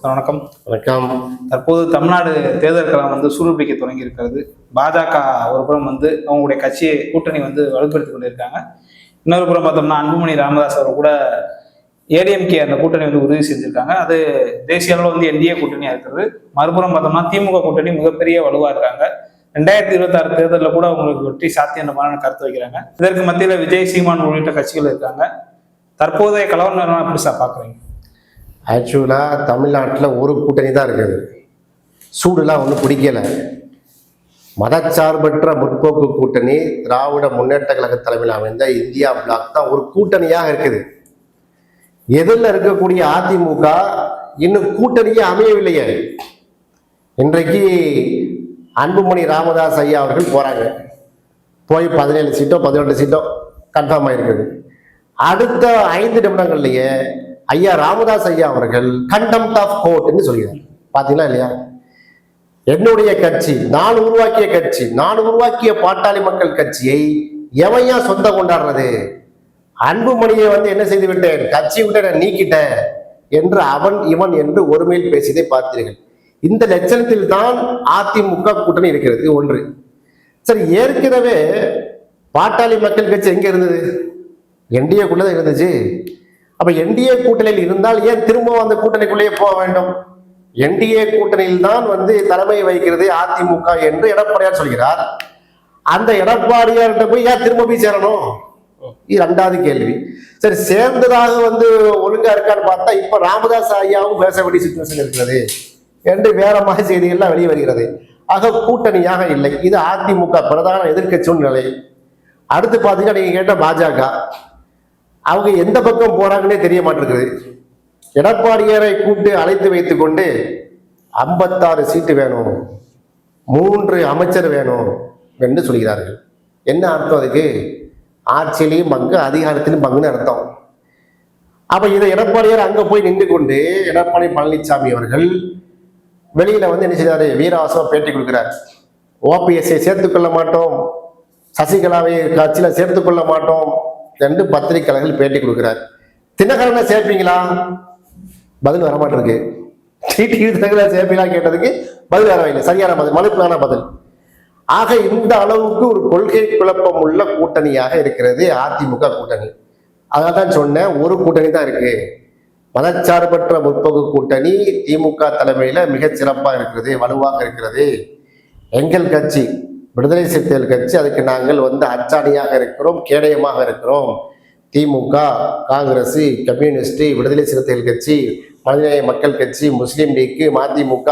வணக்கம். வணக்கம். தற்போது தமிழ்நாடு தேர்தல் களம் சூடுபிடிக்க தொடங்கி இருக்கிறது. பாஜக ஒரு புறம் அவங்களுடைய கட்சியை கூட்டணி வலுப்படுத்திக் கொண்டிருக்காங்க. இன்னொரு புறம் பார்த்தோம்னா அன்புமணி ராமதாஸ் அவர் கூட ஏடிஎம்கே அந்த கூட்டணி உறுதி செஞ்சிருக்காங்க. அது தேசிய அளவில் என்டிஏ கூட்டணியா இருக்கிறது. மறுபுறம் பார்த்தோம்னா திமுக கூட்டணி மிகப்பெரிய வலுவா இருக்காங்க. 2026 தேர்தலில் கூட அவங்களுக்கு வெற்றி சாத்தியமான கருத்து வைக்கிறாங்க. இதற்கு மத்தியில் விஜய், சீமான் உள்ளிட்ட கட்சிகள் இருக்காங்க. தற்போதைய கலவரம் எப்படி சார் பாக்குறீங்க? ஆக்சுவலாக தமிழ்நாட்டில் ஒரு கூட்டணி தான் இருக்குது. சூடுலாம் ஒன்றும் பிடிக்கலை. மதச்சார்பற்ற முற்போக்கு கூட்டணி, திராவிட முன்னேற்ற கழக தலைமையில் அமைந்த இந்தியா பிளாக் தான் ஒரு கூட்டணியாக இருக்குது. எதிரில் இருக்கக்கூடிய அதிமுக இன்னும் கூட்டணியே அமையவில்லையே. இன்றைக்கு அன்புமணி ராமதாஸ் ஐயா அவர்கள் போகிறாங்க. போய் 17 சீட்டோ 18 சீட்டோ கன்ஃபார்ம் ஆகிருக்குது. அடுத்த 5 நிமிடங்கள்லேயே ஐயா ராமதாஸ் ஐயா அவர்கள் கண்டெம்ட் ஆஃப் கோர்ட்னு சொல்கிறார். பார்த்தீங்களா இல்லையா? என்னுடைய கட்சி, நான் உருவாக்கிய கட்சி, நான் உருவாக்கிய பாட்டாளி மக்கள் கட்சியை எவையா சொந்தம் கொண்டாடுறது? அன்புமணியை என்ன செய்து விட்டேன், கட்சி விட்டு நான் நீக்கிட்டேன் என்று அவன் இவன் என்று ஒருமையில் பேசியதை பார்த்தீர்கள். இந்த லட்சணத்தில் தான் அதிமுக கூட்டணி இருக்கிறது. ஒன்று. சரி, ஏற்கனவே பாட்டாளி மக்கள் கட்சி எங்க இருந்தது? என்டிஏக்குள்ளதான் இருந்துச்சு. அப்ப என்டிஏ கூட்டணியில் இருந்தால் ஏன் திரும்ப அந்த கூட்டணிக்குள்ளேயே போக வேண்டும்? என்டிஏ கூட்டணியில் தான் தலைமை வகிக்கிறது அதிமுக என்று எடப்பாடியார் சொல்கிறார். அந்த எடப்பாடியார்கிட்ட போய் ஏன் திரும்ப போய் சேரணும்? இது 2வது கேள்வி. சரி, சேர்ந்ததாக ஒழுங்கா இருக்கான்னு பார்த்தா இப்ப ராமதாஸ் ஐயாவும் பேச வேண்டிய சிச்சுவேஷன் இருக்கிறது என்று வேற மாதிரி செய்திகள்லாம் வெளியே வருகிறது. ஆக கூட்டணியாக இல்லை. இது அதிமுக பிரதான எதிர்க்கட்சி நிலை. அடுத்து பார்த்தீங்கன்னா நீங்க கேட்ட பாஜக, அவங்க எந்த பக்கம் போறாங்கன்னே தெரிய மாட்டேங்குது. எடப்பாடியாரை கூட்டு அழைத்து வைத்துக் கொண்டு 56 சீட்டு வேணும், 3 அமைச்சர் வேணும் என்று சொல்கிறார்கள். என்ன அர்த்தம்? அதுக்கு ஆட்சியிலையும் பங்கு, அதிகாரத்திலும் பங்குன்னு அர்த்தம். அப்ப இதை எடப்பாடியார் அங்க போய் நின்று கொண்டு எடப்பாடி பழனிசாமி அவர்கள் வெளியில என்ன செய்யறாரு? வீரவாசம் பேட்டி கொடுக்கிறார். ஓபிஎஸ்ஐ சேர்த்துக்கொள்ள மாட்டோம், சசிகலாவை கட்சியில சேர்த்துக்கொள்ள மாட்டோம் என்று பத்திரிகையாளர்கள் பேட்டி கொடுக்கிறார். தினகரனை சேர்ப்பீங்களா? பதில் வரமாட்டிருக்கு. தினகரனை சேர்ப்பீங்களா கேட்டதுக்கு பதில் வரவில்லை. சரியான பதில், மலுப்பான பதில். ஆக இந்த அளவுக்கு ஒரு கொள்கை குழப்பம் உள்ள கூட்டணியாக இருக்கிறது அதிமுக கூட்டணி. அதான் சொன்னேன், ஒரு கூட்டணி தான் இருக்கு. மதச்சார்பற்ற முற்போக்கு கூட்டணி திமுக தலைமையில மிகச் சிறப்பாக இருக்கிறது, வலுவாக இருக்கிறது. எங்கள் கட்சி விடுதலை சிறுத்தைகள் கட்சி, அதுக்கு நாங்கள் அச்சாணியாக இருக்கிறோம், கேடயமாக இருக்கிறோம். திமுக, காங்கிரஸ், கம்யூனிஸ்ட், விடுதலை சிறுத்தைகள் கட்சி, மனிதநேய மக்கள் கட்சி, முஸ்லீம் லீக், மதிமுக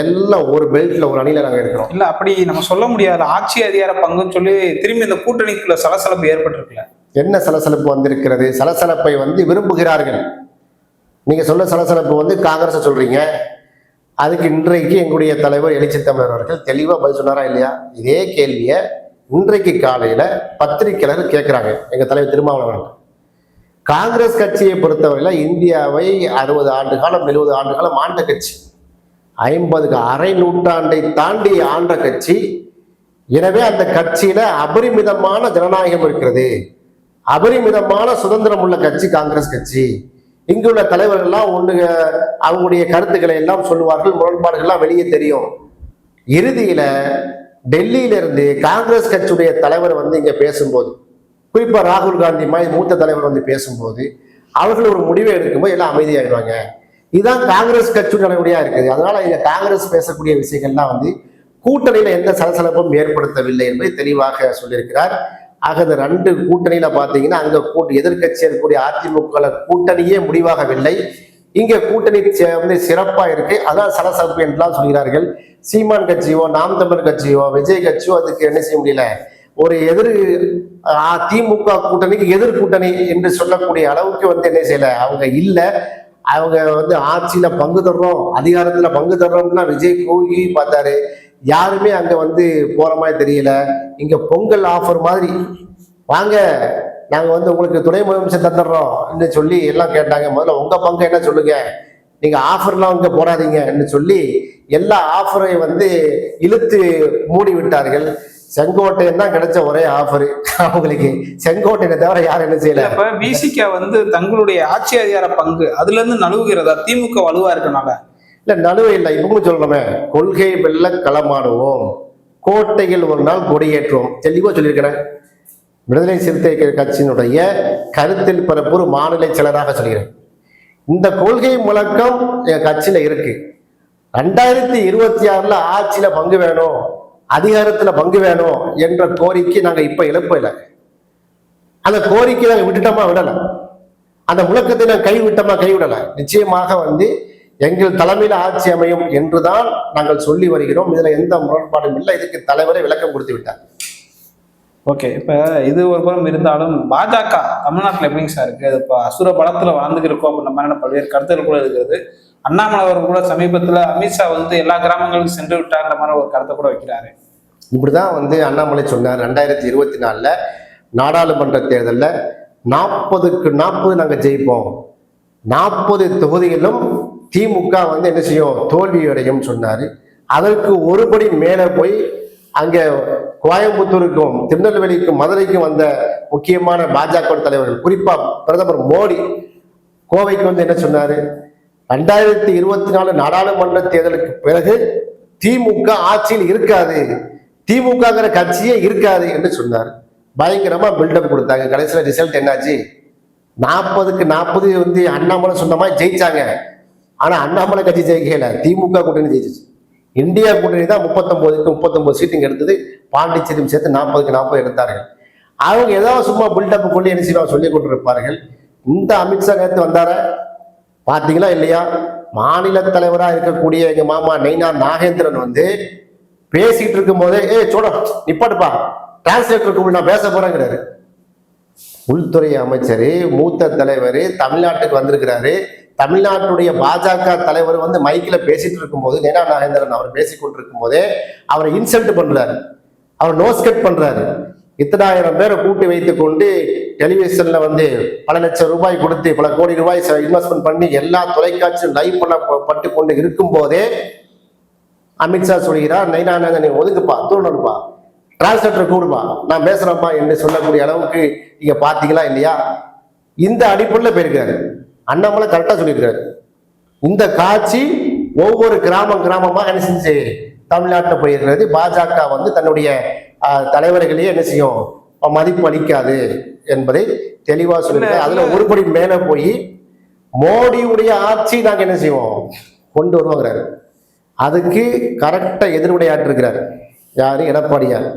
எல்லாம் ஒரு பெல்ட்ல ஒரு அணியில நாங்க இருக்கிறோம். இல்ல, அப்படி நம்ம சொல்ல முடியாது. ஆட்சி அதிகார பங்குன்னு சொல்லி திரும்பி இந்த கூட்டணிக்குள்ள சலசலப்பு ஏற்பட்டிருக்குல்ல. என்ன சலசலப்பு வந்திருக்கிறது? சலசலப்பை விரும்புகிறார்கள். நீங்க சொல்ல சலசலப்பு காங்கிரஸ் சொல்றீங்க. அதுக்கு இன்றைக்கு எங்களுடைய தலைவர் எழுச்சி தமிழர் அவர்கள் தெளிவா பதில் சொன்னாரா இல்லையா? இதே கேள்வியை இன்றைக்கு காலையில பத்திரிகையாளர்கள் கேட்கிறாங்க எங்க தலைவர் திருமாவளவன். காங்கிரஸ் கட்சியை பொறுத்தவரையில இந்தியாவை 60 ஆண்டு காலம் 70 ஆண்டு காலம் ஆண்ட கட்சி, 50 அரை நூற்றாண்டை தாண்டி ஆண்ட கட்சி. எனவே அந்த கட்சியில அபரிமிதமான ஜனநாயகம் இருக்கிறது, அபரிமிதமான சுதந்திரம் உள்ள கட்சி காங்கிரஸ் கட்சி. இங்குள்ள தலைவர்கள்லாம் அவங்களுடைய கருத்துக்களை எல்லாம் சொல்லுவார்கள், முரண்பாடுகள்லாம் வெளியே தெரியும். இறுதியில டெல்லியிலிருந்து காங்கிரஸ் கட்சியுடைய தலைவர் இங்க பேசும்போது, குறிப்பா ராகுல் காந்தி மாதிரி மூத்த தலைவர் பேசும்போது, அவர்கள் ஒரு முடிவை எடுக்கும்போது எல்லாம் அமைதியாயிடுவாங்க. இதுதான் காங்கிரஸ் கட்சி நடைமுறையா இருக்குது. அதனால இங்க காங்கிரஸ் பேசக்கூடிய விஷயங்கள்லாம் கூட்டணியில எந்த சலசலப்பும் ஏற்படுத்தவில்லை என்பதை தெளிவாக சொல்லியிருக்கிறார். ஆக இந்த 2 கூட்டணியில பாத்தீங்கன்னா அங்க எதிர்கட்சி இருக்கக்கூடிய அதிமுக கூட்டணியே முடிவாகவில்லை. இங்க கூட்டணி சிறப்பா இருக்கு. அதான் சலசலப்பு என்றெல்லாம் சொல்கிறார்கள். சீமான் கட்சியோ, நாம் தமிழர் கட்சியோ, விஜய் கட்சியோ அதுக்கு என்ன செய்ய முடியல. ஒரு திமுக கூட்டணிக்கு எதிர் கூட்டணி என்று சொல்லக்கூடிய அளவுக்கு என்ன செய்யல. அவங்க இல்ல. அவங்க ஆட்சியில பங்கு தர்றோம், அதிகாரத்துல பங்கு தர்றோம்னா விஜய் போய் பார்த்தாரு. யாருமே அங்க போற மாதிரி தெரியல. இங்க பொங்கல் ஆஃபர் மாதிரி, வாங்க நாங்க உங்களுக்கு துணை முதலமைச்சர் தந்துடுறோம் சொல்லி எல்லாம் கேட்டாங்க. முதல்ல உங்க பங்கு என்ன சொல்லுங்க, நீங்க ஆஃபர்லாம் இங்க போடாதீங்கன்னு சொல்லி எல்லா ஆஃபரை இழுத்து மூடி விட்டார்கள். செங்கோட்டையன் தான் கிடைச்ச ஒரே ஆஃபர் அவங்களுக்கு. செங்கோட்டையனை தவிர யாரும் என்ன செய்யல. இப்ப விசிக வந்து தங்களுடைய ஆட்சி அதிகார பங்கு அதுல இருந்து நழுவுகிறதா திமுக வலுவா இருக்கனால? இல்ல நடுவே இல்லை. இப்பவும் சொல்லணுமே, கொள்கை வெல்ல களமாடுவோம், கோட்டையில் ஒரு நாள் கொடியேற்றுவோம், தெளிவா சொல்லியிருக்கிறேன். விடுதலை சிறுத்தை கட்சியினுடைய கருத்தில் பரப்பு மாநில செயலராக சொல்கிறேன். இந்த கொள்கை முழக்கம் என் கட்சியில இருக்கு. 2026 ஆட்சியில பங்கு வேணும், அதிகாரத்துல பங்கு வேணும் என்ற கோரிக்கை நாங்க இப்ப எழுப்பல. அந்த கோரிக்கை நாங்க விட்டுட்டோமா விடல, அந்த முழக்கத்தை நாங்க கைவிட்டோமா கைவிடல. நிச்சயமாக வந்து எங்கள் தலைமையில ஆட்சி அமையும் என்றுதான் நாங்கள் சொல்லி வருகிறோம். இதுல எந்த முரண்பாடும் இல்லை. இதுக்கு தலைவரை விளக்கம் கொடுத்து விட்டார். ஓகே, இப்ப இது ஒரு புறம் இருந்தாலும் பாஜக தமிழ்நாட்டில் எப்படிங்க சார் இருக்கு? அது இப்போ அசுர பலத்துல வளர்ந்துருக்கோம் அப்படின்ற மாதிரியான பல்வேறு கருத்துக்கள் கூட இருக்கிறது. அண்ணாமலை அவர் கூட சமீபத்துல அமித்ஷா வந்து எல்லா கிராமங்களுக்கும் சென்று விட்டார்ன்ற மாதிரி ஒரு கருத்தை கூட வைக்கிறாரு. இப்படிதான் வந்து அண்ணாமலை சொன்னார். 2024 நாடாளுமன்ற தேர்தலில் 40க்கு 40 நாங்க ஜெயிப்போம், 40 தொகுதிகளிலும் திமுக வந்து என்ன செய்யும், தோல்வி அடையும் சொன்னாரு. அதற்கு ஒருபடி மேல போய் அங்க கோயம்புத்தூருக்கும் திருநெல்வேலிக்கும் மதுரைக்கும் வந்த முக்கியமான பாஜக தலைவர்கள், குறிப்பா பிரதமர் மோடி கோவைக்கு வந்து என்ன சொன்னாரு, 2024 நாடாளுமன்ற தேர்தலுக்கு பிறகு திமுக ஆட்சியில் இருக்காது, திமுகங்கிற கட்சியே இருக்காது என்று சொன்னார். பயங்கரமா பில்டப் கொடுத்தாங்க. கடைசியில் ரிசல்ட் என்னாச்சு, 40க்கு 40 வந்து அண்ணாமலை சொன்ன மாதிரி ஜெயிச்சாங்க. ஆனா அண்ணாமலை கட்சி ஜெயிக்கல, திமுக கூட்டணி ஜெயிச்சிச்சு. இந்தியா கூட்டணி தான் 39க்கு 39 சீட்டுங்க எடுத்தது. பாண்டிச்சேரியும் சேர்த்து 40க்கு 40 எடுத்தார்கள். அவங்க ஏதாவது சும்மா பில்டப் கொண்டு என்ன செய்வாங்க சொல்லி கொண்டிருப்பார்கள். இந்த அமித்ஷா நேற்று வந்தார பாத்தீங்களா இல்லையா? மாநில தலைவராக இருக்கக்கூடிய எங்க மாமா நயினார் நாகேந்திரன் வந்து பேசிட்டு இருக்கும் போதே சோட நிப்பாட்டுப்பா, டிரான்ஸ்லேட்டருக்கு நான் பேச போறேங்கிறாரு. உள்துறை அமைச்சர், மூத்த தலைவர் தமிழ்நாட்டுக்கு வந்திருக்கிறாரு. தமிழ்நாட்டுடைய பாஜக தலைவர் வந்து மைக்கில் பேசிட்டு இருக்கும்போது, நயினார் நாகேந்திரன் அவர் பேசிக்கொண்டிருக்கும் போதே அவரை இன்சல்ட் பண்றாரு, அவர் நோஸ்கட் பண்றாரு. இத்தனாயிரம் பேரை கூட்டி வைத்துக் கொண்டு டெலிவிஷன்ல வந்து பல லட்சம் ரூபாய் கொடுத்து பல கோடி ரூபாய் இன்வெஸ்ட்மெண்ட் பண்ணி எல்லா தொலைக்காட்சியும் லைவ் பண்ணப்பட்டு கொண்டு இருக்கும் போதே அமித்ஷா சொல்கிறார், நயினார் நாகேந்திரன் நீ ஒதுக்குப்பா, தூண்டணுப்பா, டிரான்ஸ்லேட்டர் கூடுப்பா, நான் பேசுறேன்ப்பா என்று சொல்லக்கூடிய அளவுக்கு நீங்க பாத்தீங்களா இல்லையா? இந்த அடிப்படையில் போயிருக்காரு. அண்ணாமலை கரெக்டா சொல்லியிருக்காரு. இந்த காட்சி ஒவ்வொரு கிராமமா என்ன செஞ்சு தமிழ்நாட்டில் போயிருக்கிறது. பாஜக வந்து தன்னுடைய தலைவர்களையே என்ன செய்யும், மதிப்பு அளிக்காது என்பதை தெளிவா சொல்லியிருக்காரு. அதுல ஒருபடி மேல போய் மோடியுடைய ஆட்சி நாங்க என்ன செய்வோம் கொண்டு வருவோங்கிறாரு. அதுக்கு கரெக்டா எதிர்வினையாற்றிருக்கிறார் யாரு, எடப்பாடியார்.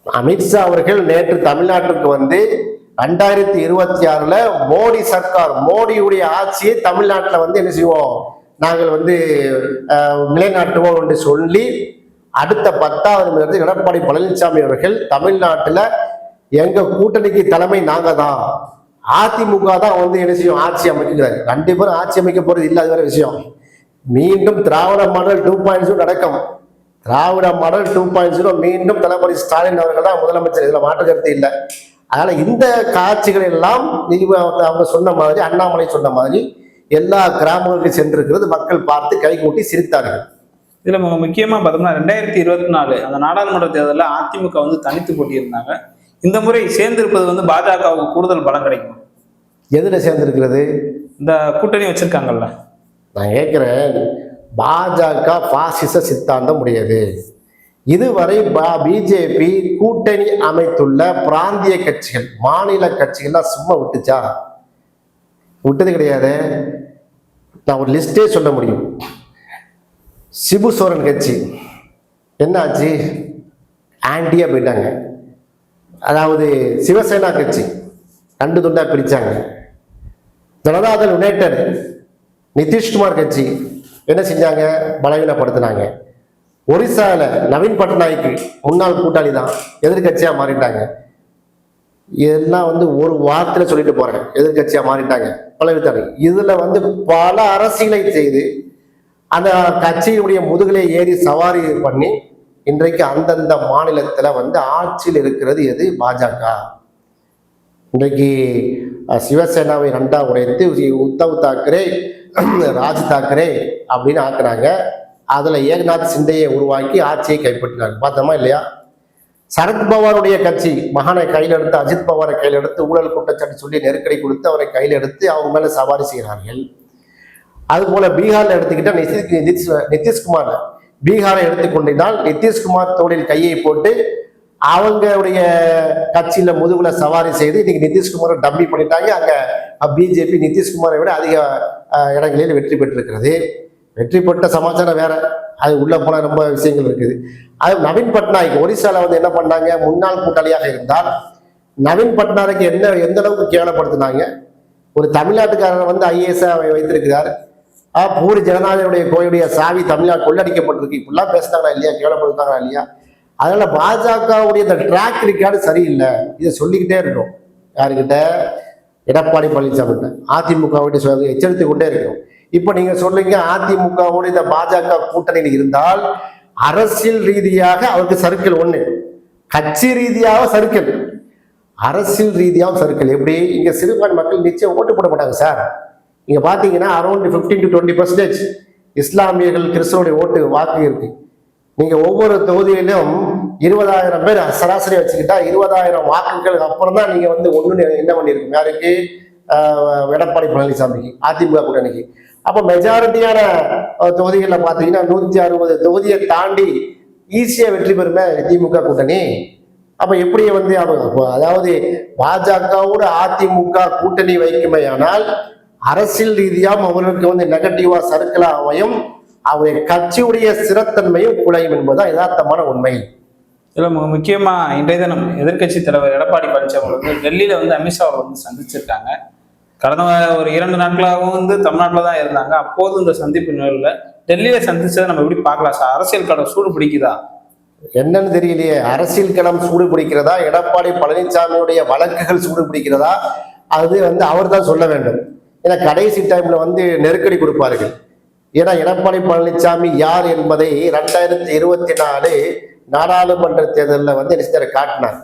அமித்ஷா அவர்கள் நேற்று தமிழ்நாட்டிற்கு வந்து 2026 மோடி சர்க்கார், மோடியுடைய ஆட்சியை தமிழ்நாட்டில் வந்து என்ன செய்வோம் நாங்கள் வந்து நிலைநாட்டுவோம் என்று சொல்லி அடுத்த 10வது எடப்பாடி பழனிசாமி அவர்கள் தமிழ்நாட்டில் எங்க கூட்டணிக்கு தலைமை நாங்க தான், அதிமுக தான் வந்து என்ன செய்யும் ஆட்சி அமைக்கிறாரு. 2 பேரும் ஆட்சி அமைக்க போறது இல்லை, அது வேற விஷயம். மீண்டும் திராவிட மாடல் 2.0 நடக்கும். திராவிட மாடல் 2.0 மீண்டும் தளபதி ஸ்டாலின் அவர்கள் தான் முதலமைச்சர், இதுல மாற்று கருத்து இல்லை. அதனால இந்த காட்சிகள் எல்லாம் அவங்க சொன்ன மாதிரி, அண்ணாமலை சொன்ன மாதிரி எல்லா கிராமங்களுக்கும் சென்றிருக்கிறது. மக்கள் பார்த்து கைகூட்டி சிரித்தார்கள். இதுல முக்கியமா பார்த்தோம்னா 2024 அந்த நாடாளுமன்ற தேர்தலில் அதிமுக வந்து தனித்து போட்டியிருந்தாங்க. இந்த முறை சேர்ந்திருப்பது வந்து பாஜகவுக்கு கூடுதல் பலம் கிடைக்கும். எதுல சேர்ந்திருக்கிறது? இந்த கூட்டணி வச்சிருக்காங்கல்ல. நான் கேட்கிறேன், பாஜக பாசிச சித்தாந்தம் உடையது. இதுவரை பிஜேபி கூட்டணி அமைத்துள்ள பிராந்திய கட்சிகள், மாநில கட்சிகள்லாம் சும்மா விட்டுச்சா? விட்டது கிடையாது. நான் ஒரு லிஸ்டே சொல்ல முடியும். சிபு சோரன் கட்சி என்ன ஆச்சு? ஆன்டியா போயிட்டாங்க. அதாவது சிவசேனா கட்சி 2 துண்டா பிரிச்சாங்க. ஜனதாதள் யுனைடெட் நிதிஷ்குமார் கட்சி என்ன செஞ்சாங்க? பலவீனப்படுத்தினாங்க. ஒரிசால நவீன் பட்நாயக் முன்னாள் கூட்டாளி தான் எதிர்கட்சியா மாறிட்டாங்க. இதெல்லாம் வந்து ஒரு வார்த்தையில சொல்லிட்டு போறேன், எதிர்கட்சியா மாறிட்டாங்க, பலவித்தாங்க. இதுல வந்து பல அரசியலை செய்து அந்த கட்சியினுடைய முதுகலை ஏறி சவாரி பண்ணி இன்றைக்கு அந்தந்த மாநிலத்துல வந்து ஆட்சியில் இருக்கிறது எது? பாஜக. இன்றைக்கு சிவசேனாவை 2ஆ உடைத்து உத்தவ் தாக்கரே, ராஜ் தாக்கரே அப்படின்னு ஆக்குறாங்க. அதுல ஏக்நாத் சிண்டையை உருவாக்கி ஆட்சியை கைப்பற்றினாங்க. பார்த்தோமா இல்லையா? சரத்பவாருடைய கட்சி மகனை கையில் எடுத்து, அஜித் பவாரை கையில் எடுத்து ஊழல் குற்றச்சாட்டு சொல்லி நெருக்கடி கொடுத்து அவரை கையில் எடுத்து அவங்க மேல சவாரி செய்கிறார்கள். அது போல பீகார்ல எடுத்துக்கிட்டா நிதிஷ்குமார், பீகாரை எடுத்துக்கொண்டால் நிதிஷ்குமார் தோளில் கையை போட்டு அவங்களுடைய கட்சியில முதுகுல சவாரி செய்து இன்னைக்கு நிதிஷ்குமாரை டம்மி பண்ணிட்டாங்க. அங்க பிஜேபி நிதிஷ்குமாரை விட அதிக இடங்களில் வெற்றி பெற்றிருக்கிறது. வெற்றி பெற்ற சமாச்சாரம் வேற, அது உள்ள போன ரொம்ப விஷயங்கள் இருக்குது. அது நவீன் பட்நாயக் ஒரிசால வந்து என்ன பண்ணாங்க, முன்னாள் கூட்டாளியாக இருந்தால் நவீன் பட்நாயக்கு எந்த அளவுக்கு கேவலப்படுத்தினாங்க. ஒரு தமிழ்நாட்டுக்காரர் வந்து ஐஏஎஸ் வைத்திருக்கிறார். பூரி ஜனநாயகனுடைய கோயிலுடைய சாவி தமிழ்நாடு கொள்ளடிக்கப்பட்டிருக்கு. இப்படிலாம் பேசுனாங்களா இல்லையா, கேவலப்படுத்தாங்களா இல்லையா? அதனால பாஜகவுடைய இந்த ட்ராக் ரெக்கார்டு சரியில்லை. இதை சொல்லிக்கிட்டே இருக்கணும். யாருக்கிட்ட? எடப்பாடி பழனிசாமி கிட்ட, அதிமுகவுடைய எச்சரித்து கொண்டே இருக்கணும். இப்ப நீங்க சொல்றீங்க அதிமுகவோட இந்த பாஜக கூட்டணியில் இருந்தால் அரசியல் ரீதியாக அவருக்கு சர்க்கிள் ஒண்ணு, கட்சி ரீதியாக சர்க்கிள், அரசியல் ரீதியாக சர்க்கிள். எப்படி? இங்க சிறுபான்மை மக்கள் நிச்சயம் ஓட்டு போட மாட்டாங்க சார். நீங்க பாத்தீங்கன்னா அரௌண்ட் 15 to 20% இஸ்லாமியர்கள் கிறிஸ்தவனுடைய ஓட்டு வாக்கு இருக்கு. நீங்க ஒவ்வொரு தொகுதியிலும் 20,000 பேர் சராசரி வச்சுக்கிட்டா 20,000 வாக்குகளுக்கு அப்புறம் தான் நீங்க வந்து ஒண்ணு என்ன பண்ணிருக்கீங்க, யாருக்கு? எடப்பாடி பழனிசாமிக்கு, அதிமுக கூட்டணிக்கு. அப்ப மெஜாரிட்டியான தொகுதிகளில் பார்த்தீங்கன்னா 160 தொகுதியை தாண்டி ஈஸியா வெற்றி பெறுமே திமுக கூட்டணி. அப்ப எப்படி வந்து அதாவது பாஜகவோட அதிமுக கூட்டணி வைக்குமையானால் அரசியல் ரீதியாக அவர்களுக்கு வந்து நெகட்டிவா சர்க்கிளா அமையும், அவருடைய கட்சியுடைய சிறத்தன்மையும் குலையும் என்பதுதான் யதார்த்தமான உண்மை. இதுல முக்கியமா இன்றைய தினம் எதிர்கட்சி தலைவர் எடப்பாடி பழனிசாமி வந்து டெல்லியில வந்து அமித்ஷா வந்து சந்திச்சிருக்காங்க. கடந்த ஒரு 2 நாட்களாகவும் வந்து தமிழ்நாட்டில் தான் இருந்தாங்க. அப்போது இந்த சந்திப்பு நிகழ்வுல டெல்லியில சந்திச்சதை நம்ம எப்படி பார்க்கலாம் சார்? அரசியல் களம் சூடு பிடிக்குதா என்னன்னு தெரியலையே. அரசியல் களம் சூடு பிடிக்கிறதா, எடப்பாடி பழனிசாமியுடைய வழக்குகள் சூடு பிடிக்கிறதா, அது வந்து அவர் தான் சொல்ல வேண்டும். ஏன்னா கடைசி டைம்ல வந்து நெருக்கடி கொடுப்பார்கள். ஏன்னா எடப்பாடி பழனிசாமி யார் என்பதை 2024 நாடாளுமன்ற தேர்தலில் வந்து நிச்சயத்தை காட்டினார்.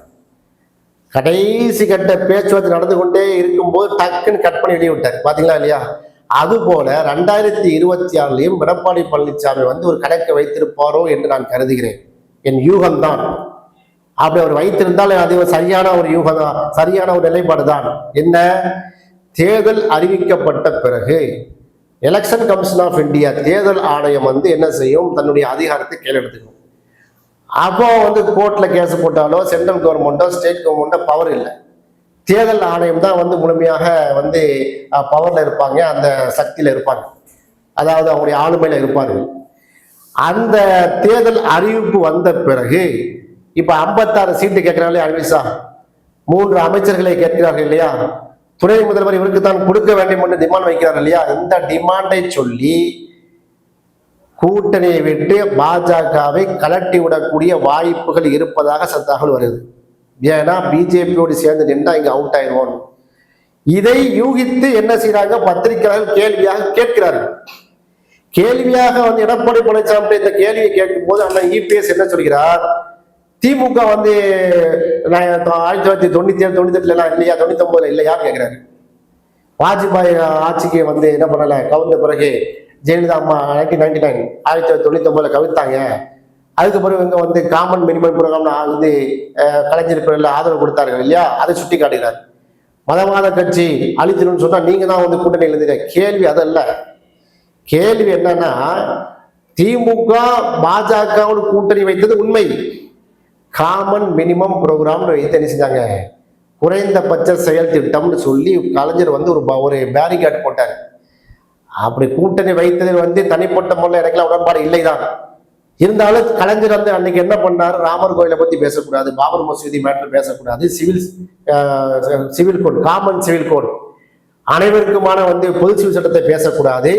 கடைசி கட்ட பேச்சுவார்த்தை நடந்து கொண்டே இருக்கும்போது டக்குன்னு கட் பண்ணி வெளியே விட்டார். பாத்தீங்களா இல்லையா? அது போல 2026 எடப்பாடி பழனிசாமி வந்து ஒரு கணக்கை வைத்திருப்பாரோ என்று நான் கருதுகிறேன். என் யூகம் தான். அப்படி அவர் வைத்திருந்தால் அது சரியான ஒரு யூகம் தான், சரியான ஒரு நிலைப்பாடு தான். என்ன? தேர்தல் அறிவிக்கப்பட்ட பிறகு எலெக்ஷன் கமிஷன் ஆஃப் இந்தியா, தேர்தல் ஆணையம் வந்து என்ன செய்யும், தன்னுடைய அதிகாரத்தை கையில் எடுத்துக்கணும். அப்போ வந்து கோர்ட்ல கேஸ் போட்டாலோ சென்ட்ரல் கவர்மெண்டோ ஸ்டேட் கவர்மெண்டோ பவர் இல்லை. தேர்தல் ஆணையம் தான் வந்து முழுமையாக வந்து பவர்ல இருப்பாங்க, அந்த சக்தியில இருப்பாங்க, அதாவது அவங்களுடைய ஆளுமையில இருப்பார்கள். அந்த தேர்தல் அறிவிப்பு வந்த பிறகு இப்ப 56 சீட்டு கேட்கிறாங்களே அமித்ஷா, 3 அமைச்சர்களை கேட்கிறார்கள் இல்லையா, துணை முதல்வர் இவருக்கு தான் கொடுக்க வேண்டும் என்று டிமாண்ட் வைக்கிறார்கள் இல்லையா? இந்த டிமாண்டை சொல்லி கூட்டணியை விட்டு பாஜகவை கலட்டி விடக்கூடிய வாய்ப்புகள் இருப்பதாக தகவல் வருது. ஏன்னா பிஜேபியோடு சேர்ந்து நின்றா இங்க அவுட் ஆயிடுவோம். இதை யூகித்து என்ன செய்யறாங்க, பத்திரிகையாளர்கள் கேள்வியாக கேட்கிறார்கள். கேள்வியாக வந்து எடப்பாடி பழனிசாமி இந்த கேள்வியை கேட்கும் போது அண்ணன் இபிஎஸ் என்ன சொல்கிறார், திமுக வந்து 1997 98 எல்லாம் இல்லையா, 99 இல்லையா கேட்கிறாரு. வாஜ்பாய் ஆட்சிக்கு வந்து என்ன பண்ணல, கவுந்த பிறகு ஜெயலலிதா அம்மா 1999 1999 கவிழ்த்தாங்க. அதுக்கு பிறகு இங்க வந்து காமன் மினிமம் ப்ரோக்ராம் வந்து கலைஞர் பேரில் ஆதரவு கொடுத்தார்கள் இல்லையா, அதை சுட்டி காட்டுகிறார். மதவாத கட்சி அழிச்சிருன்னு சொன்னா நீங்க தான் வந்து கூட்டணியில் இருந்தீங்க. கேள்வி அதல்ல. கேள்வி என்னன்னா, திமுக பாஜகவோடு கூட்டணி வைத்தது உண்மை. காமன் மினிமம் ப்ரோக்ராம் வைத்து என்ன செஞ்சாங்க, குறைந்தபட்ச செயல் திட்டம்னு சொல்லி கலைஞர் வந்து ஒரு பேரிகார்டு போட்டார். அப்படி கூட்டணி வைத்ததில் வந்து தனிப்பட்ட முறையில் எனக்குலாம் உடன்பாடு இல்லைதான். இருந்தாலும் கலைஞர் வந்து அன்னைக்கு என்ன பண்ணாரு, ராமர் கோயிலை பத்தி பேசக்கூடாது, பாபர் மசூதி மேட்டர் பேசக்கூடாது, civil code, common civil code, அனைவருக்குமான வந்து பொது சிவில் சட்டத்தை பேசக்கூடாது,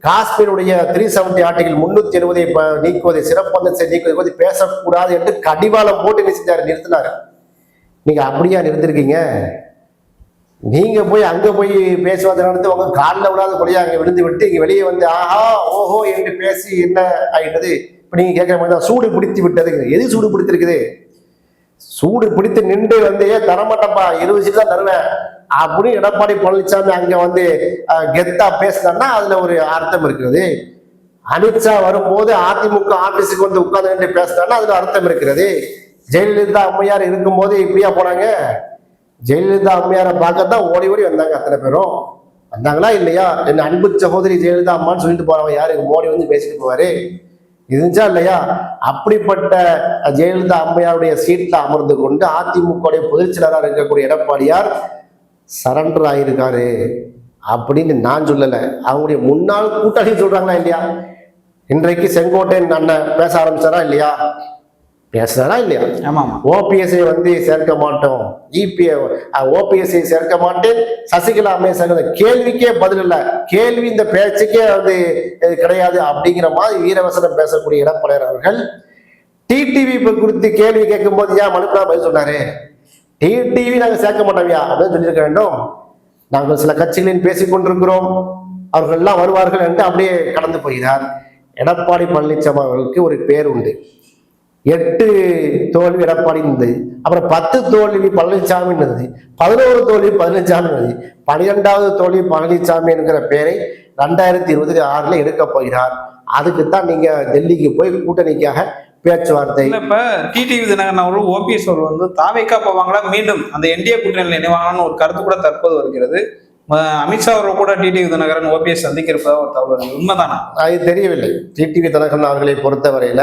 காஷ்மீருடைய 370 ஆர்டிகல் 370 நீக்குவதை, சிறப்பந்தத்தை நீக்குவதை பேசக்கூடாது என்று கடிவாளம் போட்டு நிறுத்தினாரு. நீங்க அப்படியா நிறுத்திருக்கீங்க? நீங்க போய் அங்க போய் பேசுவதை நடந்து உங்க காலில் விடாத கொலையா அங்க விழுந்து விட்டு இங்க வெளியே வந்து ஆஹா ஓஹோ என்று பேசி என்ன ஆயிட்டது? இப்ப நீங்க கேட்கிற மாதிரி தான், சூடு பிடித்து விட்டது. எது சூடு பிடித்திருக்குது? சூடு பிடித்து நின்று வந்து தரமாட்டப்பா 20 சீட் தான் தருவேன் அப்படின்னு எடப்பாடி பழனிசாமி அங்க வந்து கெத்தா பேசினா அதுல ஒரு அர்த்தம் இருக்கிறது. அமித்ஷா வரும்போது அதிமுக ஆபீஸுக்கு வந்து உட்கார்ந்து பேசினா அதுல அர்த்தம் இருக்கிறது. ஜெயலலிதா அம்மையார் இருக்கும்போது இப்படியா போனாங்க? ஜெயலலிதா அம்மையாரை பார்க்கத்தான் ஓடி ஓடி வந்தாங்க அத்தனை பேரும். வந்தாங்களா இல்லையா? என்ன அன்பு சகோதரி ஜெயலலிதா அம்மான்னு சொல்லிட்டு போறவங்க யாரு? மோடி வந்து பேசிட்டு போவாரு, இருந்துச்சா இல்லையா? அப்படிப்பட்ட ஜெயலலிதா அம்மையாருடைய சீட்ல அமர்ந்து கொண்டு அதிமுக பொதுச் செயலாளராக இருக்கக்கூடிய எடப்பாடியார் சரண்டர் ஆயிருக்காரு அப்படின்னு நான் சொல்லல, அவங்களுடைய முன்னாள் கூட்டாளி சொல்றாங்களா இல்லையா? இன்றைக்கு செங்கோட்டையன் அண்ணன் பேச ஆரம்பிச்சாரா இல்லையா? பேசுறாரா இல்லையா? ஆமா. ஓபிஎஸ்ஐ வந்து சேர்க்க மாட்டோம், ஓபிஎஸ்ஐ சேர்க்க மாட்டேன், சசிகலா அம்மையை சேர்க்க, கேள்விக்கே பதில் இல்லை, கேள்வி இந்த பேச்சுக்கே வந்து கிடையாது அப்படிங்கிற மாதிரி வீரவசனம் பேசக்கூடிய எடப்பாடியார் அவர்கள் டிடிவி குறித்து கேள்வி கேட்கும் போது ஏன் மனுப்பா பதில் சொன்னாரு? டிடிவி நாங்க சேர்க்க மாட்டோம்யா அப்படின்னு சொல்லியிருக்க வேண்டும். நாங்கள் சில கட்சிகளில் பேசிக் கொண்டிருக்கிறோம், அவர்கள் எல்லாம் வருவார்கள் என்று அப்படியே கடந்து போகிறார். எடப்பாடி பழனிசாமி அவர்களுக்கு ஒரு பேர் உண்டு, 8 தோல்வி எடப்பாடி இருந்தது, அப்புறம் 10 தோல்வி பழனிசாமி இருந்தது, 11 தோல்வி பழனிசாமி இருந்தது, 12வது தோல்வி பழனிசாமி என்கிற பேரை 2026 எடுக்க போகிறார். அதுக்குத்தான் நீங்க டெல்லிக்கு போய் கூட்டணிக்காக பேச்சுவார்த்தை. இப்ப டிடிவி தினகரன் அவர்கள் ஓபிஎஸ் அவர்கள் வந்து தாவேக்கா போவாங்களா, மீண்டும் அந்த என்டிஏ கூட்டணியில் இணைவாங்களான்னு ஒரு கருத்து கூட தற்போது வருகிறது. அமித்ஷா அவர்கள் கூட டிடிவி தினகரன் ஓபிஎஸ் சந்திக்க இருப்பதா ஒரு தகவல், உண்மைதானா? அது தெரியவில்லை. டிடிவி தினகரன் அவர்களை பொறுத்தவரையில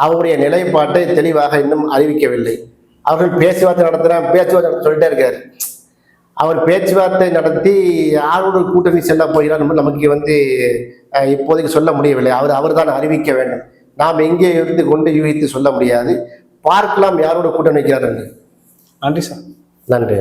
அவருடைய நிலைப்பாட்டை தெளிவாக இன்னும் அறிவிக்கவில்லை. அவர்கள் பேச்சுவார்த்தை சொல்லிட்டே இருக்காரு. அவர் பேச்சுவார்த்தை நடத்தி யாரோடு கூட்டணி செல்ல போகிறார் நமக்கு வந்து இப்போதைக்கு சொல்ல முடியவில்லை. அவர் தான் அறிவிக்க வேண்டும். நாம் எங்கே இருந்து கொண்டு யூகித்து சொல்ல முடியாது. பார்க்கலாம் யாரோட கூட்டணி வைக்கிறார் என்று. நன்றி சார். நன்றி.